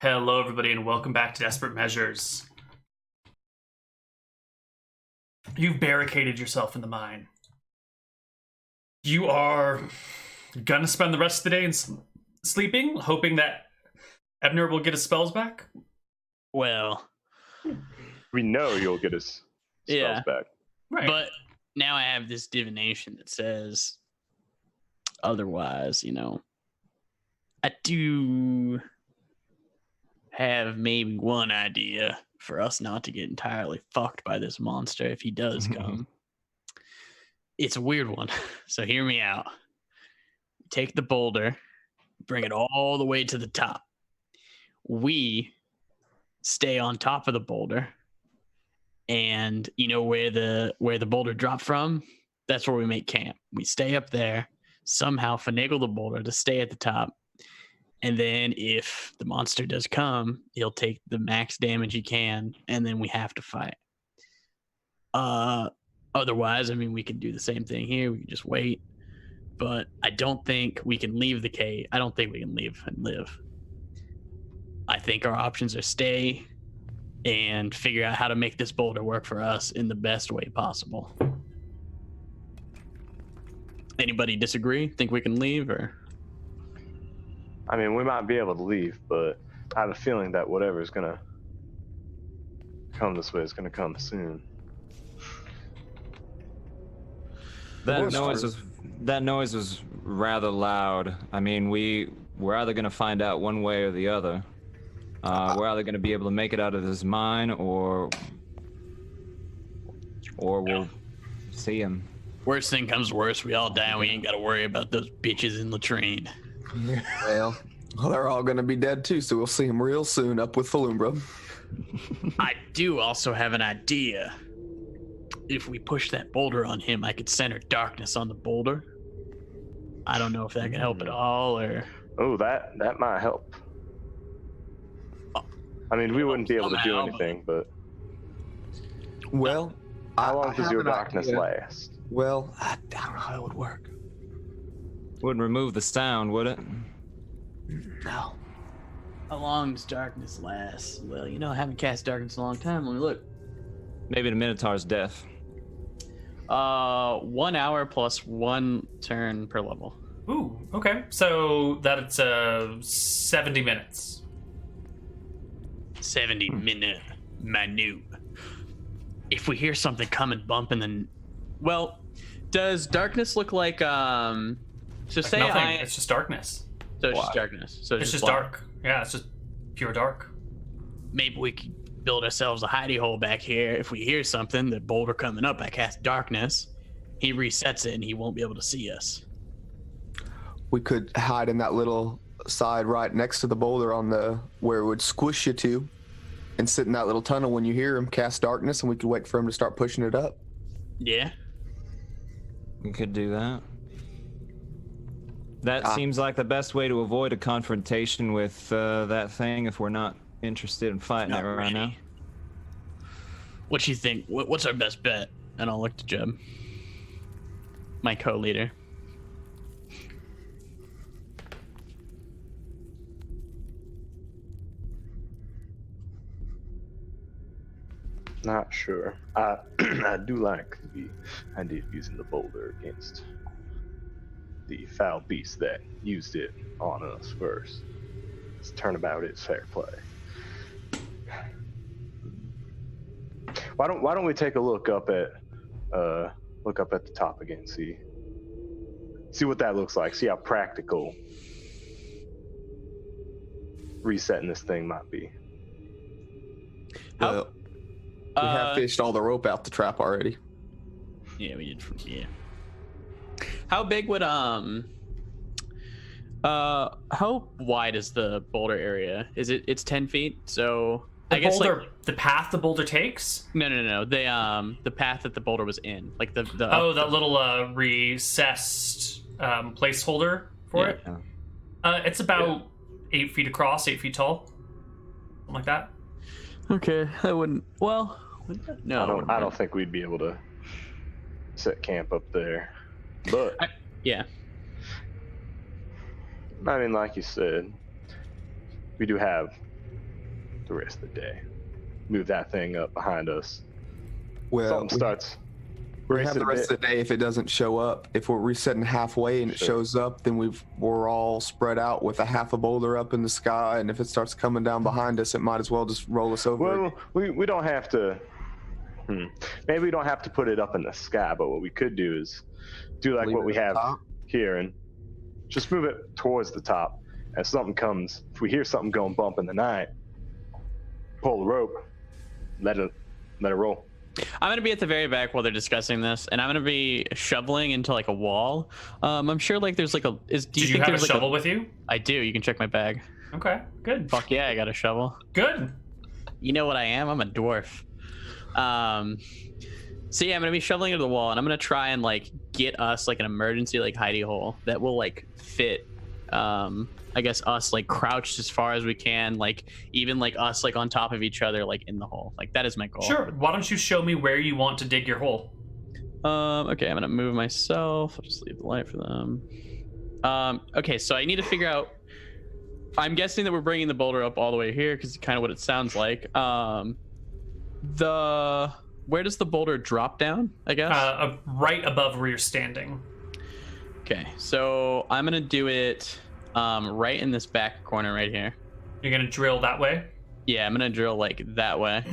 Hello, everybody, and welcome back to Desperate Measures. You've barricaded yourself in the mine. You are gonna spend the rest of the day in sleeping, hoping that Ebner will get his spells back? Well, We know you'll get his spells back. Right. but now I have this divination that says otherwise, I do have maybe one idea for us not to get entirely fucked by this monster if he does come. It's a weird one, so hear me out. Take the boulder, bring it all the way to the top. We stay on top of the boulder, and where the boulder dropped from, that's where we make camp. We stay up there, somehow finagle the boulder to stay at the top, and then if the monster does come, he'll take the max damage he can, and then we have to fight. Otherwise, we could do the same thing here. We could just wait, but I don't think we can leave the cave. I don't think we can leave and live. I think our options are stay and figure out how to make this boulder work for us in the best way possible. Anybody disagree? Think we can leave, or? We might be able to leave, but I have a feeling that whatever is gonna come this way is gonna come soon. That noise was rather loud. We're either gonna find out one way or the other. We're either gonna be able to make it out of this mine, or we'll see him. Worst thing comes to worst, we all die and we ain't gotta worry about those bitches in latrine. Well, they're all gonna be dead too, so we'll see him real soon up with Falumbra. I do also have an idea. If we push that boulder on him, I could center darkness on the boulder. I don't know if that can help at all, or... Oh, that might help. We wouldn't be able to do anything, but... Well, how long does your have an darkness idea. last? Well, I don't know how it would work. Wouldn't remove the sound, would it? No. How long does darkness last? Well, I haven't cast darkness in a long time. Let me look. Maybe the Minotaur's death. 1 hour plus 1 turn per level. Ooh, okay. So that's 70 minutes. 70 minute. If we hear something coming bumping, then... Well, does darkness look like... So say Nothing. It's just darkness. So it's just darkness. So It's just black. dark. Yeah, it's just pure dark. Maybe we could build ourselves a hidey hole back here. If we hear something, the boulder coming up, I cast darkness. He resets it and he won't be able to see us. We could hide in that little side right next to the boulder on the where it would squish you to, and sit in that little tunnel when you hear him cast darkness, and we could wait for him to start pushing it up. Yeah. We could do that. That seems like the best way to avoid a confrontation with that thing if we're not interested in fighting it right now. What you think? What's our best bet? And I'll look to Jeb, my co-leader. Not sure. I do like the idea of using the boulder against the foul beast that used it on us first. This turnabout is fair play. Why don't we take a look up at the top again, see what that looks like, see how practical resetting this thing might be. Well, we have fished all the rope out the trap already. Yeah, we did. Yeah. How big would how wide is the boulder area? It's 10 feet, so The I guess boulder, the path the boulder takes? No. The path that the boulder was in, like the that little recessed placeholder for it. It's about 8 feet across, 8 feet tall, something like that. Okay, I wouldn't. Well, no, I don't think we'd be able to set camp up there, but yeah. like you said, we do have the rest of the day. Move that thing up behind us. Well, Something starts. we have the rest of the day if it doesn't show up. If we're resetting halfway and it shows up, then we're all spread out with a half a boulder up in the sky. And if it starts coming down behind us, it might as well just roll us over. Well, we don't have to. Maybe we don't have to put it up in the sky, but what we could do is do like what we have here and just move it towards the top. As something comes, if we hear something going bump in the night, pull the rope, let it roll. I'm gonna be at the very back while they're discussing this, and I'm gonna be shoveling into like a wall. I'm sure like there's like a. Do you have a shovel with you? I do. You can check my bag. Okay, good. Fuck yeah, I got a shovel. Good. You know what I am? I'm a dwarf. So yeah, I'm gonna be shoveling into the wall, and I'm gonna try and like get us like an emergency like hidey hole that will like fit. I guess us like crouched as far as we can, like even like us like on top of each other, like in the hole. Like that is my goal. Sure. Why don't you show me where you want to dig your hole? Okay, I'm gonna move myself. I'll just leave the light for them. Okay, so I need to figure out. I'm guessing that we're bringing the boulder up all the way here because it's kind of what it sounds like. Where does the boulder drop down? I guess. Right above where you're standing. Okay, so I'm gonna do it right in this back corner right here. You're gonna drill that way? Yeah, I'm gonna drill like that way.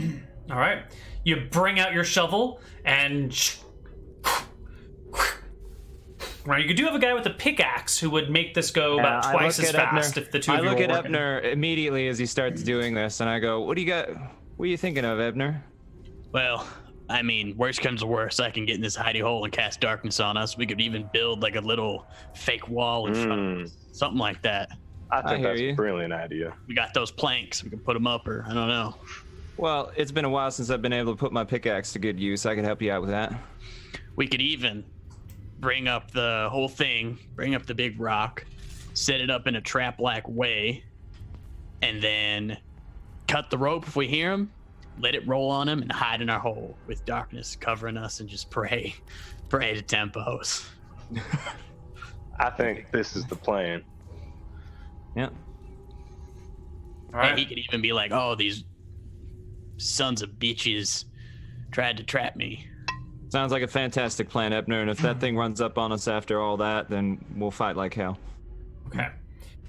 All right. You bring out your shovel and right. You do have a guy with a pickaxe who would make this go about twice as fast if the two of you were working. I look at Ebner immediately as he starts doing this, and I go, "What do you got? What are you thinking of, Ebner?" Well, I mean, worst comes to worst, I can get in this hidey hole and cast darkness on us. We could even build like a little fake wall in front of us. Something like that. I think that's a brilliant idea. We got those planks. We can put them up, or I don't know. Well, it's been a while since I've been able to put my pickaxe to good use. I could help you out with that. We could even bring up the whole thing, bring up the big rock, set it up in a trap-like way, and then cut the rope if we hear him, let it roll on him, and hide in our hole with darkness covering us and just pray to Tempos. I think this is the plan. Yeah. All right. And he could even be like, "Oh, these sons of bitches tried to trap me." Sounds like a fantastic plan, Ebner, and if that thing runs up on us after all that, then we'll fight like hell. Okay.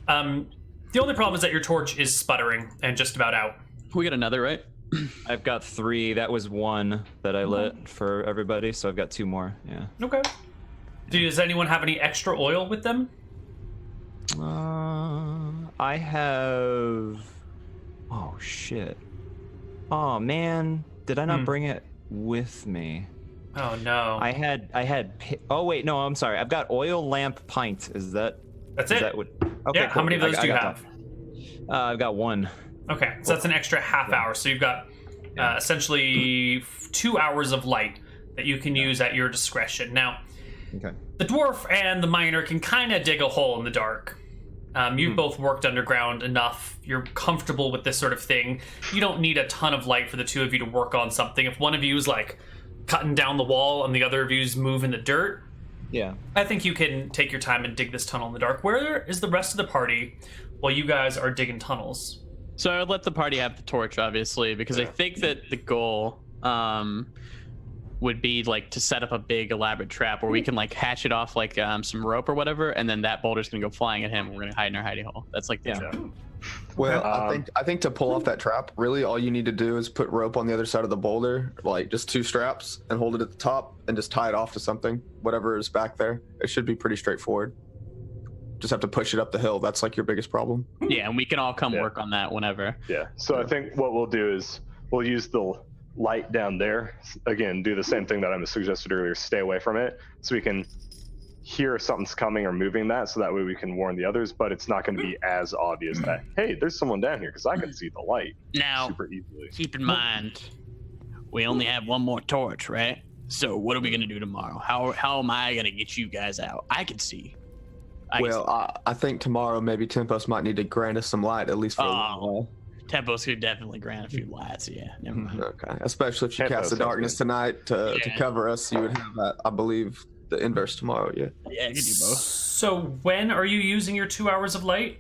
The only problem is that your torch is sputtering and just about out. We got another, right? I've got 3. That was 1 that I lit for everybody, so I've got 2 more. Yeah. Okay. Does anyone have any extra oil with them? I have. Oh shit. Oh man, did I not bring it with me? Oh no. I had. Oh wait, no, I'm sorry. I've got oil lamp pint. Is that? That's is it. That what, okay, yeah. cool. How many of those do you have? I've got 1. Okay, so that's an extra half hour. So you've got essentially 2 hours of light that you can use at your discretion. Now, the dwarf and the miner can kind of dig a hole in the dark. You've both worked underground enough. You're comfortable with this sort of thing. You don't need a ton of light for the two of you to work on something. If one of you is like cutting down the wall and the other of you's moving the dirt, I think you can take your time and dig this tunnel in the dark. Where is the rest of the party while you guys are digging tunnels? So I would let the party have the torch, obviously, because I think that the goal would be like to set up a big elaborate trap where we can like hatch it off like some rope or whatever, and then that boulder's gonna go flying at him and we're gonna hide in our hidey hole. That's like the joke. Well, I think to pull off that trap, really all you need to do is put rope on the other side of the boulder, like just 2 straps, and hold it at the top and just tie it off to something, whatever is back there. It should be pretty straightforward. Just have to push it up the hill. That's like your biggest problem. Yeah, and we can all come work on that whenever. Yeah, so I think what we'll do is we'll use the light down there. Again, do the same thing that I suggested earlier, stay away from it, so we can hear if something's coming or moving that, so that way we can warn the others, but it's not going to be as obvious that, hey, there's someone down here, because I can see the light now, super easily. Keep in mind, we only have 1 more torch, right? So what are we going to do tomorrow? How am I going to get you guys out? I can see. I think tomorrow maybe Tempos might need to grant us some light, at least for a while. Tempos could definitely grant a few lights, yeah. Never mind. Okay, especially if you cast the darkness tonight to cover us, you would have that, I believe, the inverse tomorrow, Yeah, you could do both. So when are you using your 2 hours of light?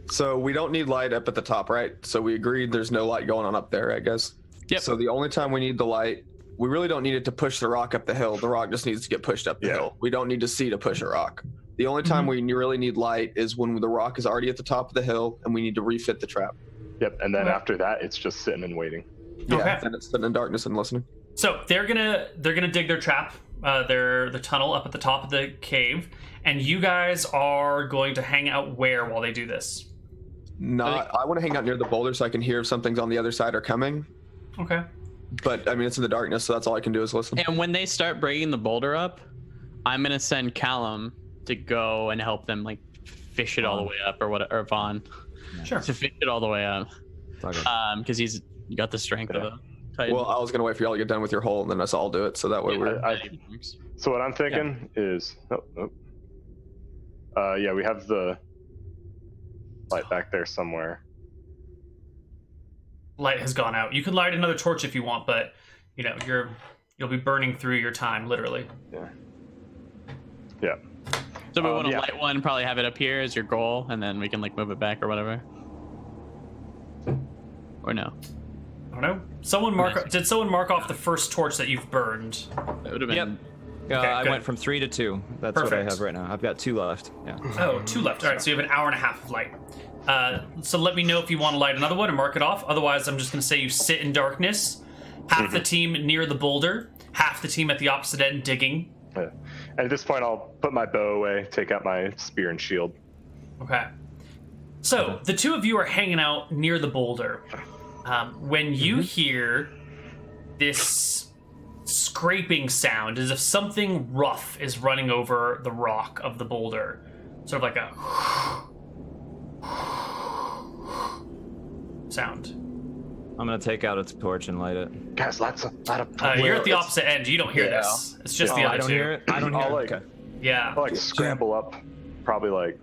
So we don't need light up at the top, right? So we agreed there's no light going on up there, I guess. Yep. So the only time we need the light, we really don't need it to push the rock up the hill. The rock just needs to get pushed up the hill. We don't need to see to push a rock. The only time we really need light is when the rock is already at the top of the hill and we need to refit the trap. Yep, and then after that, it's just sitting and waiting. Yeah, then it's sitting in darkness and listening. So they're gonna dig their trap, their tunnel up at the top of the cave, and you guys are going to hang out where while they do this? I want to hang out near the boulder so I can hear if something's on the other side or coming. Okay. But I mean, it's in the darkness, so that's all I can do is listen. And when they start breaking the boulder up, I'm gonna send Callum to go and help them like fish it all the way up, or what, or Vaughn. Sure. To fish it all the way up. Because he's got the strength of a Titan. Well, I was gonna wait for y'all to get done with your hole, and then us all do it, so that way we're. So what I'm thinking is, yeah, we have the light back there somewhere. Light has gone out. You can light another torch if you want, but you know you'll be burning through your time, literally. Yeah. So we want to light one, probably have it up here as your goal, and then we can like move it back or whatever. Or no? I don't know. Did someone mark off the first torch that you've burned? It would have been. Yep. Okay, I good. went from 3 to 2. That's Perfect. what I have right now. I've got 2 left. Yeah. Oh, 2 left. All right, so you have an hour and a half of light. So let me know if you want to light another one and mark it off. Otherwise, I'm just going to say you sit in darkness. Half the team near the boulder, half the team at the opposite end digging. And at this point, I'll put my bow away, take out my spear and shield. Okay. So the two of you are hanging out near the boulder. When you hear this scraping sound, as if something rough is running over the rock of the boulder, sort of like a sound. I'm gonna take out its torch and light it. Guys, light up. You're at the opposite end. You don't hear this. It's just the other I don't two. hear it. I don't hear I'll it. like, Yeah. I'll like scramble up, probably like.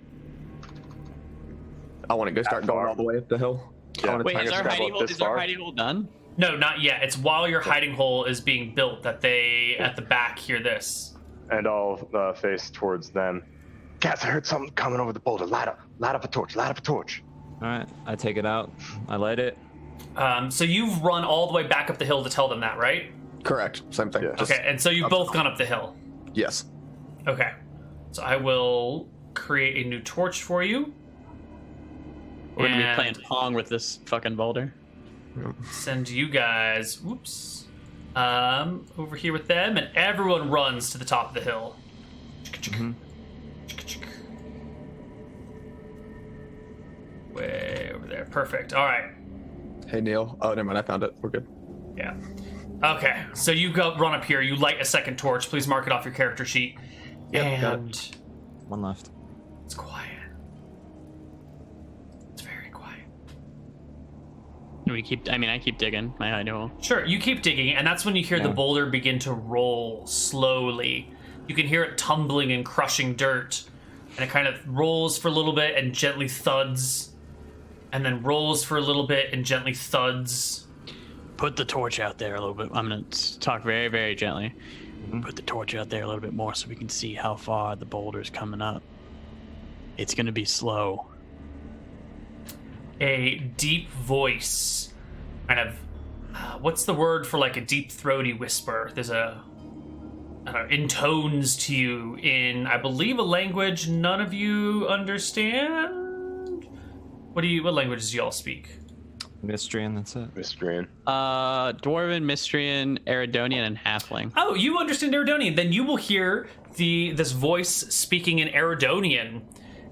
I want to go start going all the way up the hill. Yeah. Wait, I'm is gonna our scramble hiding up hole? this Is our far. hiding hole done? No, not yet. It's while your hiding hole is being built that they, at the back, hear this. And I'll face towards them. Guys, I heard something coming over the boulder. Light up a torch. Light up a torch. All right, I take it out. I light it. So you've run all the way back up the hill to tell them that, right? Correct. Same thing. Yeah. Just- Okay, and so you've both gone up the hill. Yes. Okay. So I will create a new torch for you. We're gonna be and playing Pong with this fucking boulder. send you guys, over here with them, and everyone runs to the top of the hill. Way over there. Perfect. All right. Hey, Neal. Oh, never mind. I found it. We're good. Yeah. Okay, so you go run up here. You light a second torch. Please mark it off your character sheet. Yep, got And 1 left. it's quiet. It's very quiet. I keep digging my hiding hole. Sure, you keep digging, and that's when you hear the Yeah. boulder begin to roll slowly. You can hear it tumbling and crushing dirt, and it kind of rolls for a little bit and gently thuds, and then rolls for a little bit and gently thuds. Put the torch out there a little bit. I'm gonna talk very, very gently. Put the torch out there a little bit more so we can see how far the boulder's coming up. It's gonna be slow. A deep voice, kind of, what's the word for like a deep throaty whisper? There's I don't know, intones to you in, I believe, a language none of you understand. What languages do y'all speak? Mistryan, that's it. Mistryan. Dwarven, Mistryan, Eridonian, and Halfling. Oh, you understand Eridonian. Then you will hear this voice speaking in Eridonian,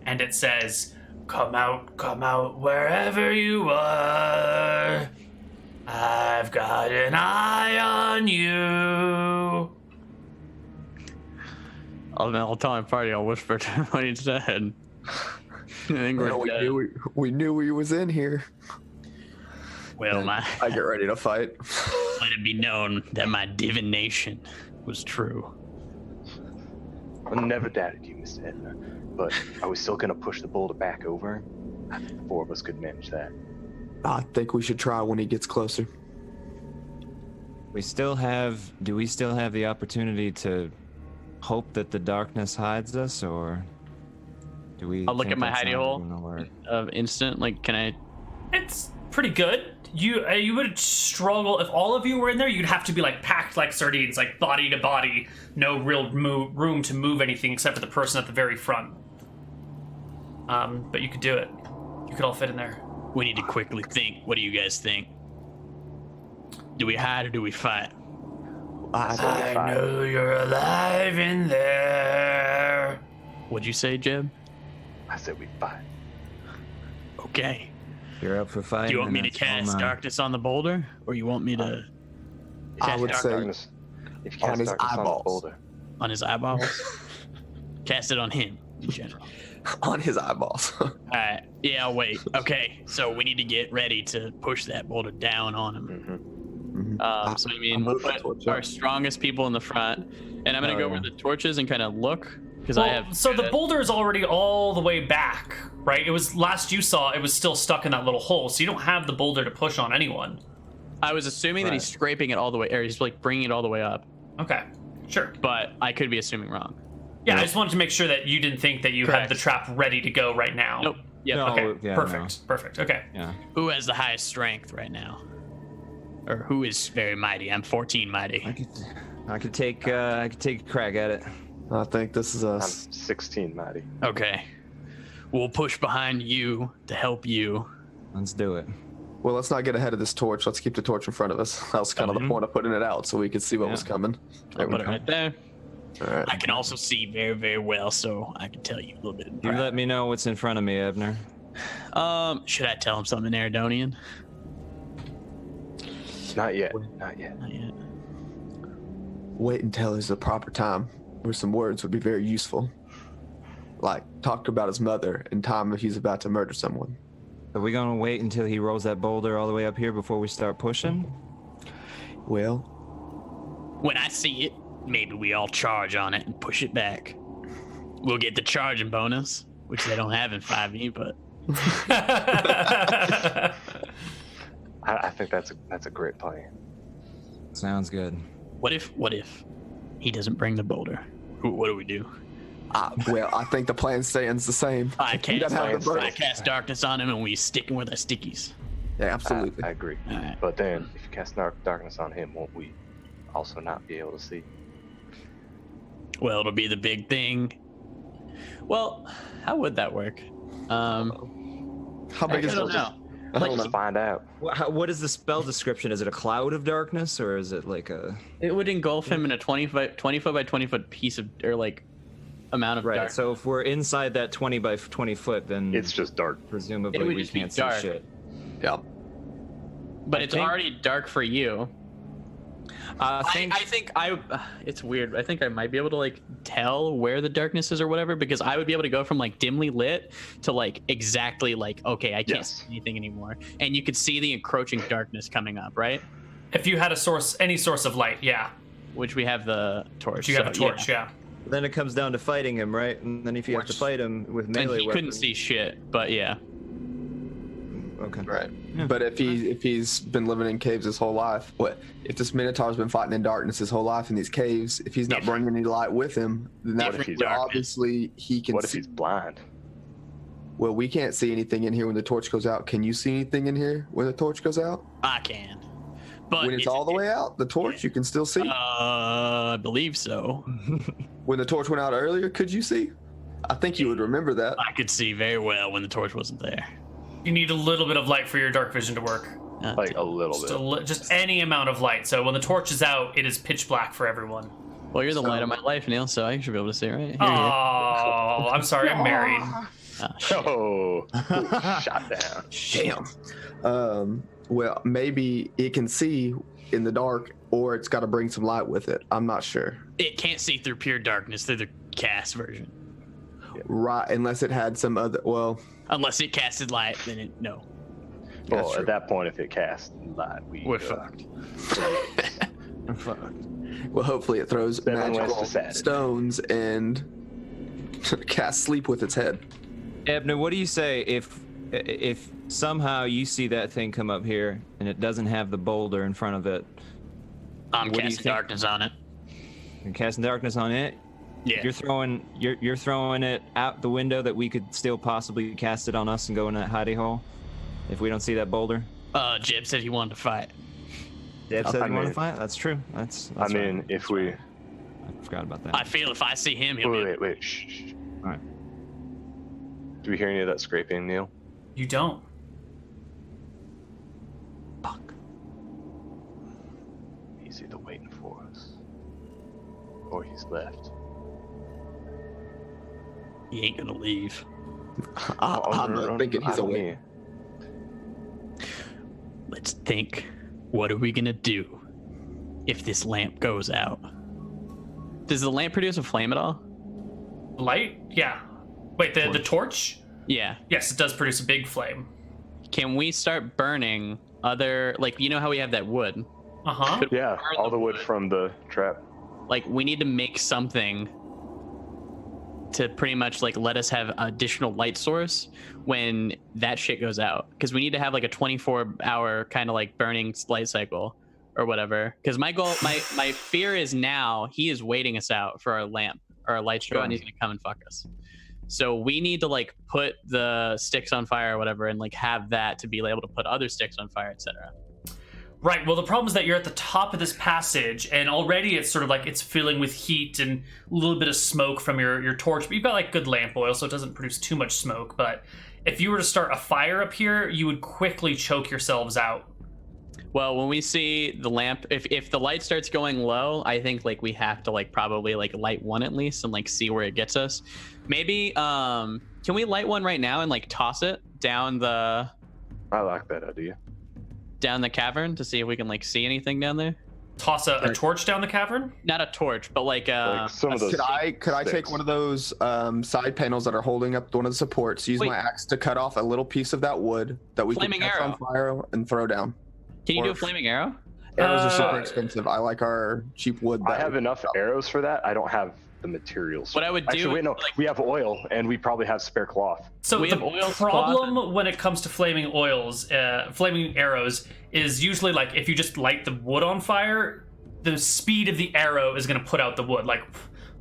and it says, come out, wherever you are. I've got an eye on you. I'll tell my party I'll whisper to him what he said. I think we're No, dead. we knew he was in here. Well, I get ready to fight. let it be known that my divination was true. I never doubted you, Mr. Edna, but are we still gonna push the boulder back over? I think the 4 of us could manage that. I think we should try when he gets closer. Do we still have the opportunity to hope that the darkness hides us, or Do we? I'll look think at my that's hidey not hole gonna work? of instant. Like, can I? It's pretty good. You would struggle if all of you were in there. You'd have to be like packed like sardines, like body to body, no real room to move anything except for the person at the very front. But you could do it. You could all fit in there. We need to quickly think. What do you guys think? Do we hide or do we fight? I know you're alive in there. What'd you say, Jeb? I said we fight. Okay. You're up for fighting. Do you want me to and that's all cast mine. darkness on the boulder, or you want me to I would say Darkness. If you cast on his darkness on the eyeballs. boulder, on his eyeballs? Cast it on him in general. On his eyeballs. All right. Yeah, I'll wait. Okay, so we need to get ready to push that boulder down on him. So I mean, we'll put our strongest people in the front, and I'm gonna go where the torch is and kind of look because I have. So the boulder is already all the way back, right? It was last you saw. It was still stuck in that little hole, so you don't have the boulder to push on anyone. I was assuming that he's scraping it all the way, or he's like bringing it all the way up, Okay, sure. but I could be assuming wrong. Yeah, I just wanted to make sure that you didn't think that you had the trap ready to go right now. Nope. Yep. No, Okay. yeah, Perfect. Perfect. Okay. Yeah. Who has the highest strength right now? Or who is very mighty? I'm 14 mighty. I could take a crack at it. I think this is I'm us. 16 mighty. Okay. We'll push behind you to help you. Let's do it. Well, let's not get ahead of this torch. Let's keep the torch in front of us. That was kind of the point of putting it out so we could see what was coming. I'll put it right there. All right. I can also see very, very well, so I can tell you a little bit. You let me know what's in front of me, Ebner. Should I tell him something in Aridonian? Not yet. Not yet. Not yet. Wait until there's a proper time where some words would be very useful. Like, talk about his mother in time if he's about to murder someone. Are we gonna wait until he rolls that boulder all the way up here before we start pushing? Well, When I see it, maybe we all charge on it and push it back. We'll get the charging bonus, which they don't have in 5e, but I think that's a great plan. Sounds good. what if he doesn't bring the boulder? What do we do? well, I think the plan stands the same. I He doesn't have the I bird. cast darkness on him and we stick him with our stickies. Yeah, absolutely. I agree. All right. But then, if you cast darkness on him, won't we also not be able to see? Well, it'll be the big thing. Well, how would that work? How big is I don't it? know. I don't Let's know. find out. What is the spell description? Is it a cloud of darkness or is it like a? It would engulf him in a 20 foot by 20 foot piece of, or like amount of Right. dark. So if we're inside that 20 by 20 foot, then It's just dark. It presumably would we just be can't see dark. shit. Yeah. But I it's think- already dark for you. I think it's weird. I think I might be able to like tell where the darkness is or whatever, because I would be able to go from like dimly lit to like exactly like, okay, I can't Yes. see anything anymore. And you could see the encroaching darkness coming up, right? If you had any source of light, yeah. Which we have the torch. You have a so, torch, yeah. Then it comes down to fighting him, right? And then if you have to fight him with And melee he couldn't weapons- see shit, but yeah. Okay. Right. Yeah. But if he's been living in caves his whole life, if this Minotaur's been fighting in darkness his whole life in these caves, if he's not bringing any light with him, then that Different would darkness. obviously he can What if see. he's blind? Well, we can't see anything in here when the torch goes out. Can you see anything in here when the torch goes out? I can. But When it's all the way out, the torch you can still see. I believe so. When the torch went out earlier, could you see? I think you would remember that. I could see very well when the torch wasn't there. You need a little bit of light for your dark vision to work. Like a little bit. Just any amount of light. So when the torch is out, it is pitch black for everyone. Well, you're the light of my life, Neal, so I should be able to see, right? Here, Oh, I'm sorry, I'm married. Oh, shit. Oh, shot down. Damn. Well, maybe it can see in the dark, or it's got to bring some light with it. I'm not sure. It can't see through pure darkness through the cast version. Right, unless it had some other. Well, Unless it casted light, then it no. Well, true. at that point, if it casts light, We're fucked. well, hopefully it throws Seven ways magical to Saturday. stones and casts sleep with its head. Ebner, what do you say if somehow you see that thing come up here and it doesn't have the boulder in front of it? I'm What do you casting think? darkness on it. You're casting darkness on it. Yeah. You're throwing it out the window that we could still possibly cast it on us and go in that hidey hole if we don't see that boulder. Jib said he wanted to fight. Deb said I you want to mean- fight? That's true. That's I mean, right. if we. I forgot about that. I feel if I see him, he'll be. Wait. Shh. All right. Do we hear any of that scraping, Neal? You don't. Fuck. He's either waiting for us, or he's left. He ain't gonna leave. I'm thinking he's away. Let's think. What are we gonna do if this lamp goes out? Does the lamp produce a flame at all? Light? Yeah. Wait, the torch? Yeah. Yes, it does produce a big flame. Can we start burning other, like, you know how we have that wood? Uh-huh. Could we Yeah, burn all the wood from the trap. Like, we need to make something to pretty much, like, let us have additional light source when that shit goes out. Because we need to have, like, a 24-hour kind of, like, burning light cycle or whatever. Because my goal, my fear is now he is waiting us out for our lamp or our light show, and he's going to come and fuck us. So we need to, like, put the sticks on fire or whatever and, like, have that to be able to put other sticks on fire, etc. Right, well, the problem is that you're at the top of this passage, and already it's sort of like it's filling with heat and a little bit of smoke from your torch. But you've got, like, good lamp oil, so it doesn't produce too much smoke. But if you were to start a fire up here, you would quickly choke yourselves out. Well, when we see the lamp, if the light starts going low, I think, like, we have to, like, probably, like, light one at least and, like, see where it gets us. Maybe, can we light one right now and, like, toss it down the I like that idea. cavern to see if we can, like, see anything down there? Toss a torch down the cavern? Not a torch, but like Some of those. Could I take sticks. one of those side panels that are holding up one of the supports, use Wait. my axe to cut off a little piece of that wood that we can Flaming catch arrow. on fire and throw down? Can you or- do a flaming arrow? Arrows are super Uh, expensive. I like our cheap wood. I that have we- enough arrows for that. I don't have the materials. What I would do Actually, wait, no. like- We have oil, and we probably have spare cloth. So We the have oil problem when it comes to flaming arrows is usually like if you just light the wood on fire, the speed of the arrow is going to put out the wood, like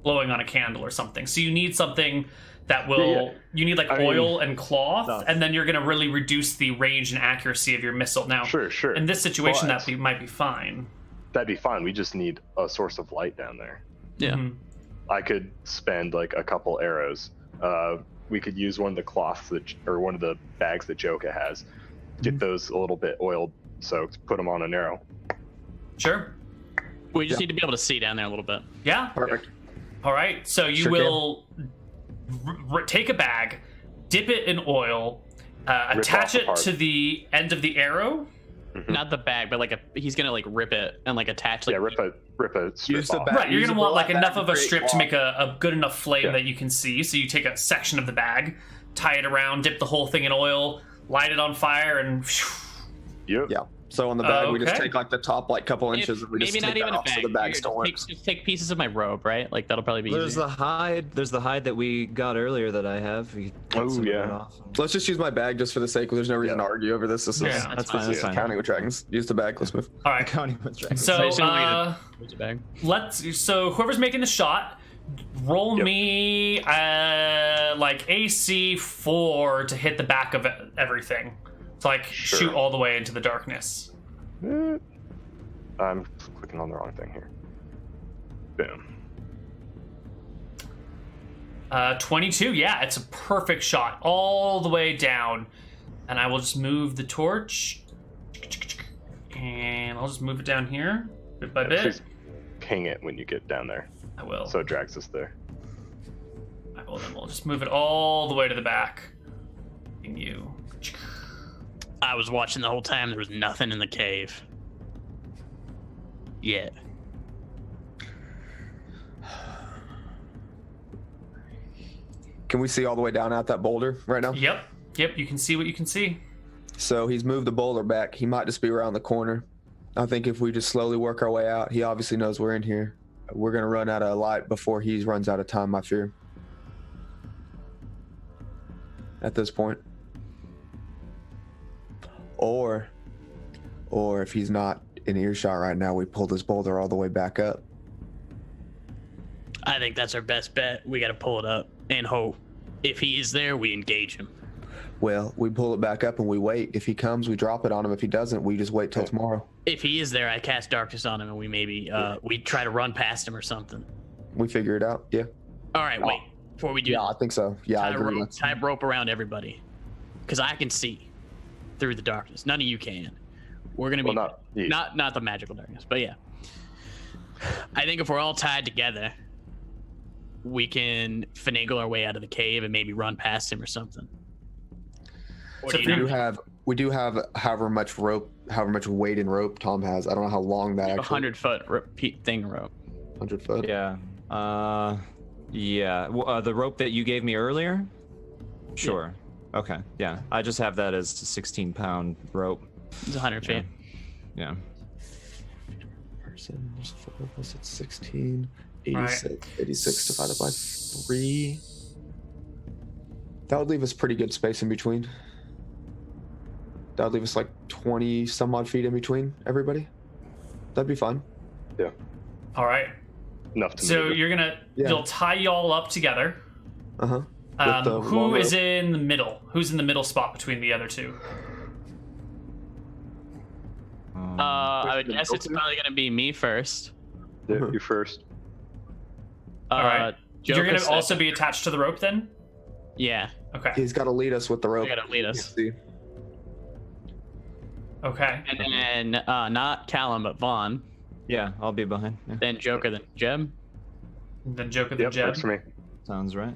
blowing on a candle or something. So you need something that will. Yeah. You need like I mean, oil and cloth, no. and then you're going to really reduce the range and accuracy of your missile. Now, Sure. in this situation, But might be fine. that'd be fine. We just need a source of light down there. Yeah. Mhm. I could spend like a couple arrows. We could use one of the cloths or one of the bags that Joka has. Get those a little bit oil soaked. Put them on an arrow. Sure. We just need to be able to see down there a little bit. Yeah. Perfect. All right, so you Sure will take a bag, dip it in oil, attach off the it part. to the end of the arrow. Not the bag, but like he's gonna like rip it and like attach like Yeah, rip a strip Use the off. bag. Right, you're use gonna a want like burlap enough bag of a to create strip to wall. make a good enough flame Yeah. that you can see. So you take a section of the bag, tie it around, dip the whole thing in oil, light it on fire, and Yep. Yeah. So on the bag, we just Okay. take like the top like couple inches, and we just maybe take not even that a off bag. so the bag Here, still works. just take pieces of my robe, right? Like that'll probably be There's easier. the hide that we got earlier that I have. You can Oh, some of yeah. that off. Let's just use my bag just for the sake. There's no reason Yeah. to argue over this. This is Yeah, That's fine. That's fine. counting with dragons. Use the bag. Let's move. all right. Counting with dragons. So I just don't want you to use a bag. So whoever's making the shot, roll Yep. me like AC 4 to hit the back of everything. To like Sure. shoot all the way into the darkness. I'm clicking on the wrong thing here. Boom. 22, yeah, it's a perfect shot all the way down. And I will just move the torch. And I'll just move it down here bit by bit. Please ping it when you get down there, I will. so it drags us there. I will. Then we'll just move it all the way to the back. And you. I was watching the whole time. There was nothing in the cave. Yeah. Can we see all the way down at that boulder right now? Yep. You can see what you can see. So he's moved the boulder back. He might just be around the corner. I think if we just slowly work our way out, he obviously knows we're in here. We're gonna run out of light before he runs out of time, I fear. At this point. Or if he's not in earshot right now, we pull this boulder all the way back up. I think that's our best bet. We got to pull it up and hope. If he is there, we engage him. Well, we pull it back up and we wait. If he comes, we drop it on him. If he doesn't, we just wait till tomorrow. If he is there, I cast darkness on him, and we maybe we try to run past him or something. We figure it out. Yeah. All right, wait. Before we do, Yeah, I think so. Yeah, I agree. tie rope around everybody, because I can see through the darkness. None of you can. We're gonna be not the magical darkness, but yeah. I think if we're all tied together, we can finagle our way out of the cave and maybe run past him or something. So we do have however much weight in rope Tom has. I don't know how long that actually. 100-foot thing rope. 100 foot. Yeah. The rope that you gave me earlier. Sure. Yeah. Okay. Yeah. I just have that as a 16-pound rope. It's 100 feet. Yeah. Person, there's 4 of us. It's 16. 86. Right. 86 divided by 3. That would leave us pretty good space in between. That would leave us like 20 some odd feet in between everybody. That'd be fine. Yeah. All right. Enough to So move it. you'll tie y'all up together. Who is in the middle? Who's in the middle spot between the other two? I would guess it's probably gonna be me first. Yeah, you first. All right. You're gonna Joker also second. be attached to the rope then? Yeah. Okay. He's got to lead us with the rope. They gotta lead us. See. Okay. And then not Callum, but Vaughn. Yeah, I'll be behind. Yeah. Then Joker, then Jeb. Then Joker, then Yep, Jeb. works for me. Sounds right.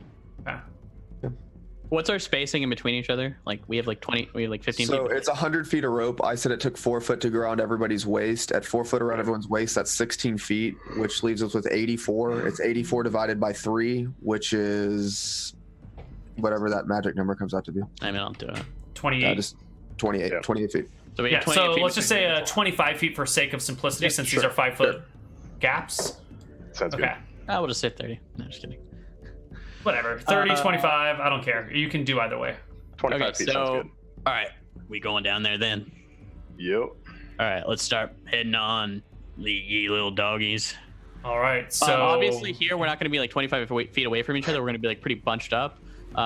Okay. What's our spacing in between each other? Like we have like 20, we have like 15 So feet. it's 100 feet of rope. I said it took 4 foot to go around everybody's waist. At 4 foot around everyone's waist, that's 16 feet, which leaves us with 84. It's 84 divided by 3, which is whatever that magic number comes out to be. I mean, I'll do it. 28. Just 28, Yeah. 28 feet. So we Yeah, have 28 so feet let's just between say 25 feet for sake of simplicity, Yeah, since sure, these are 5 foot gaps. Sounds Okay. good. I will just say 30. No, just kidding. Whatever. 30, 25, I don't care. You can do either way. 25 Okay, feet sounds so good. all right, we going down there then. Yep. All right, let's start heading on, ye little doggies. All right. So Obviously here we're not going to be like 25 feet away from each other. We're going to be like pretty bunched up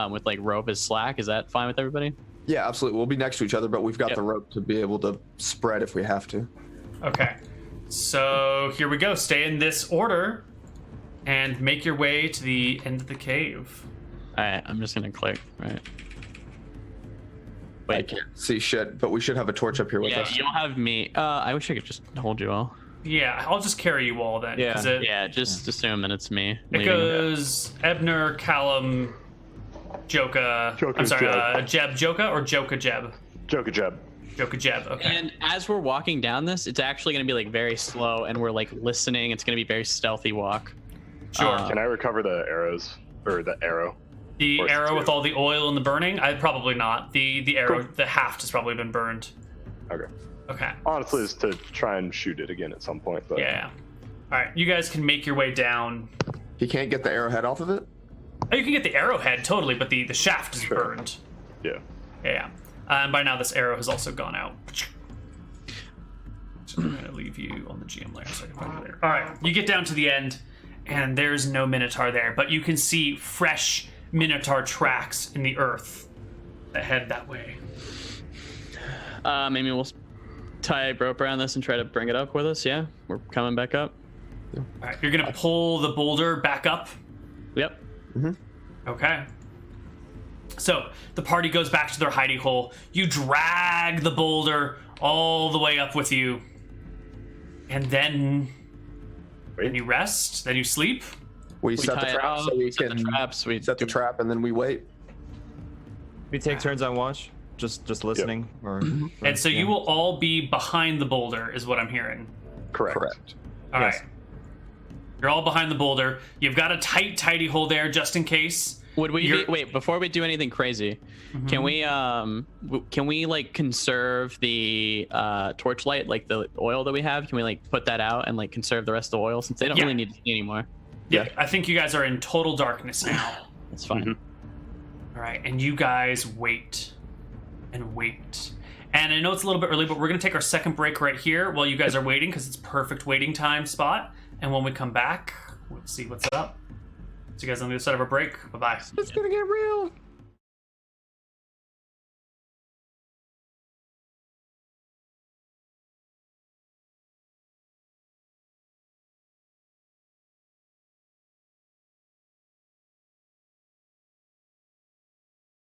with like rope as slack. Is that fine with everybody? Yeah, absolutely. We'll be next to each other, but we've got Yep. the rope to be able to spread if we have to. Okay. So here we go. Stay in this order and make your way to the end of the cave. All right, I'm just going to click. Right. I Wait. can't see shit, but we should have a torch up here with Yeah, us. you'll have me. I wish I could just hold you all. Yeah, I'll just carry you all then. Yeah. 'cause It Yeah, just assume that it's me. it leading. goes Ebner, Callum, Joka. I'm Joker's sorry, Jeb. Jeb Joka or Joka Jeb? Joker Jeb. Joka Jeb. Okay. And as we're walking down this, it's actually going to be like very slow, and we're like listening. It's going to be very stealthy walk. Sure. Can I recover the arrows? Or the arrow? The Or arrow two. with all the oil and the burning? I probably not. The arrow, Cool. the haft has probably been burned. Okay. Okay. Honestly, is to try and shoot it again at some point, but Yeah. All right. You guys can make your way down. You can't get the arrowhead off of it? Oh, you can get the arrowhead totally, but the shaft is Sure. burned. yeah. Yeah. And by now, this arrow has also gone out. So I'm gonna leave you on the GM layer so I can find you later. All right. You get down to the end, and there's no Minotaur there, but you can see fresh Minotaur tracks in the earth that head that way. Maybe we'll tie a rope around this and try to bring it up with us. Yeah, we're coming back up. All right. You're gonna pull the boulder back up. Yep. Okay. So the party goes back to their hidey hole. You drag the boulder all the way up with you, and then you rest. Then you sleep. We set the tie it trap up, so we set can the traps. We set the do- trap and then we wait. We take turns on watch, just listening, or And so yeah. you will all be behind the boulder, is what I'm hearing. Correct. Correct. All right. Yes. You're all behind the boulder. You've got a tidy hole there just in case. Would we You're- wait before we do anything crazy? Can we like conserve the torchlight, like the oil that we have? Can we like put that out and like conserve the rest of the oil since they don't Yeah. really need to see anymore? Yeah, I think you guys are in total darkness now. That's fine. Mhm. All right, and you guys wait and wait. And I know it's a little bit early, but we're going to take our second break right here while you guys are waiting because it's perfect waiting time spot. And when we come back, we'll see what's up. See you guys on the other side of a break. Bye bye. It's gonna get real.